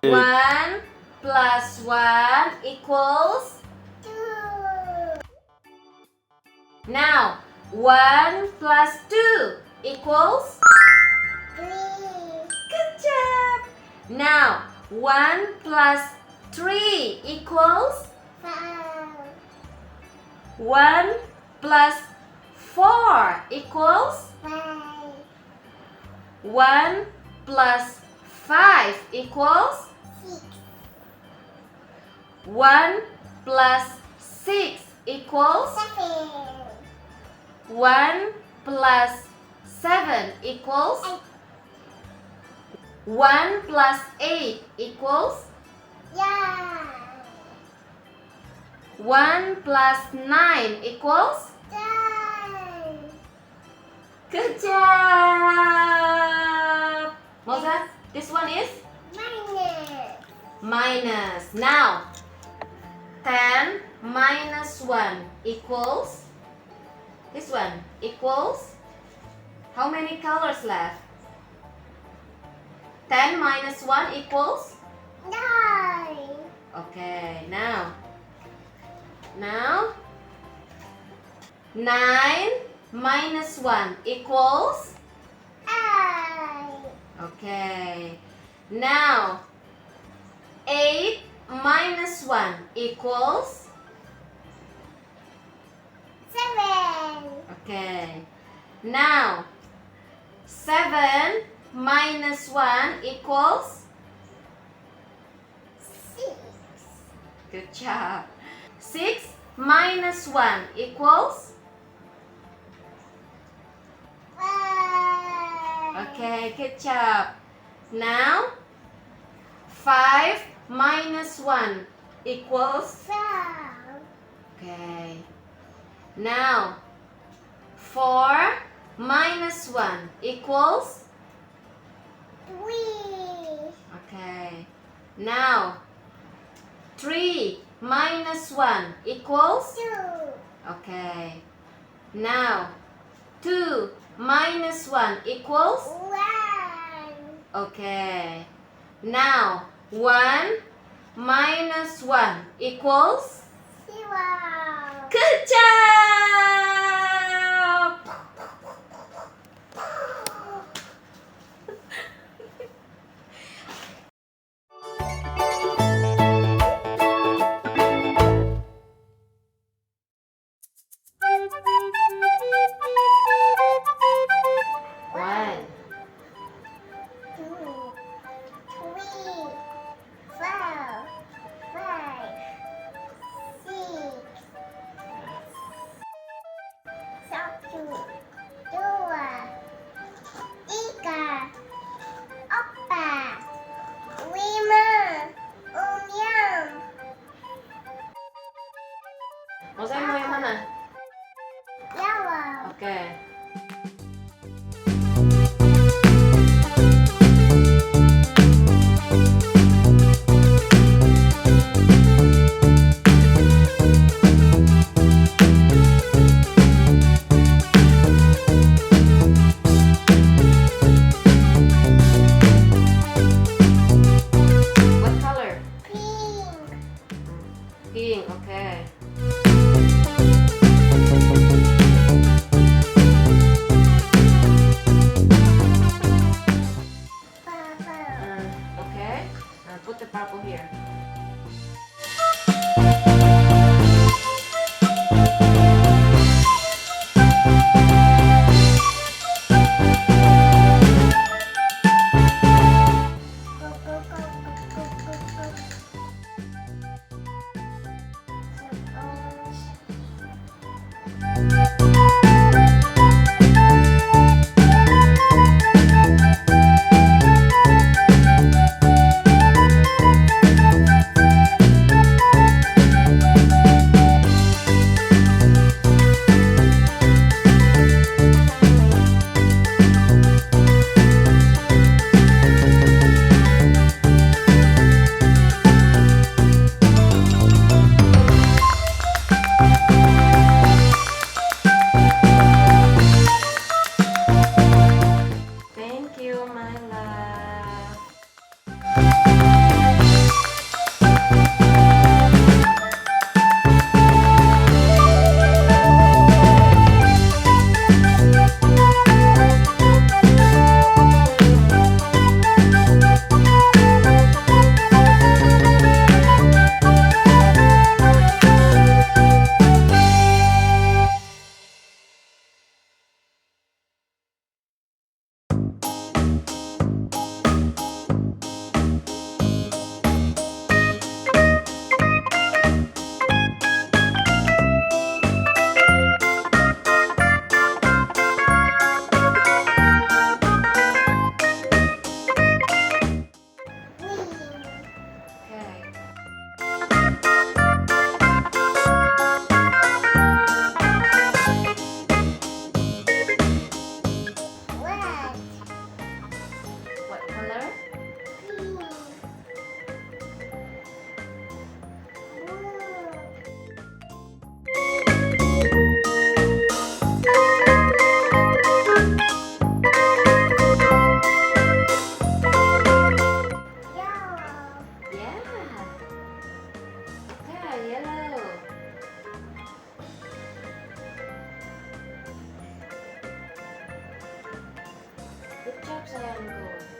1 plus 1 equals? 2. Now, 1 plus 2 equals? 3. Good job! Now, 1 plus 3 equals? 5. 1 plus 4 equals? 5. 1 plus 5 equals? 6. 1 plus 6 equals? 7. 1 plus 7 equals? 8. 1 plus 8 equals? Yeah. 1 plus 9 equals? 10. Good job! Moses, this one is? Minus. Minus. Now, 10 minus 1 equals? This one equals? How many colors left? 10 minus 1 equals? 9. Okay, now 9 minus 1 equals? 8. Okay, now 8 minus 1 equals? 7. Okay, now 7 minus 1 equals? 6. Good job. 6 minus 1 equals? 5. Okay, good job. Now 5 minus 1 equals? 12. Okay. Now 4 minus 1 equals? 3. Okay. Now 3 minus 1 equals? 2. Okay. Now 2 minus 1 equals? 1. Okay. Now 1 minus 1 equals? 0. Good job! One, 2, 3, 4, 5, 6, job sayang. Good.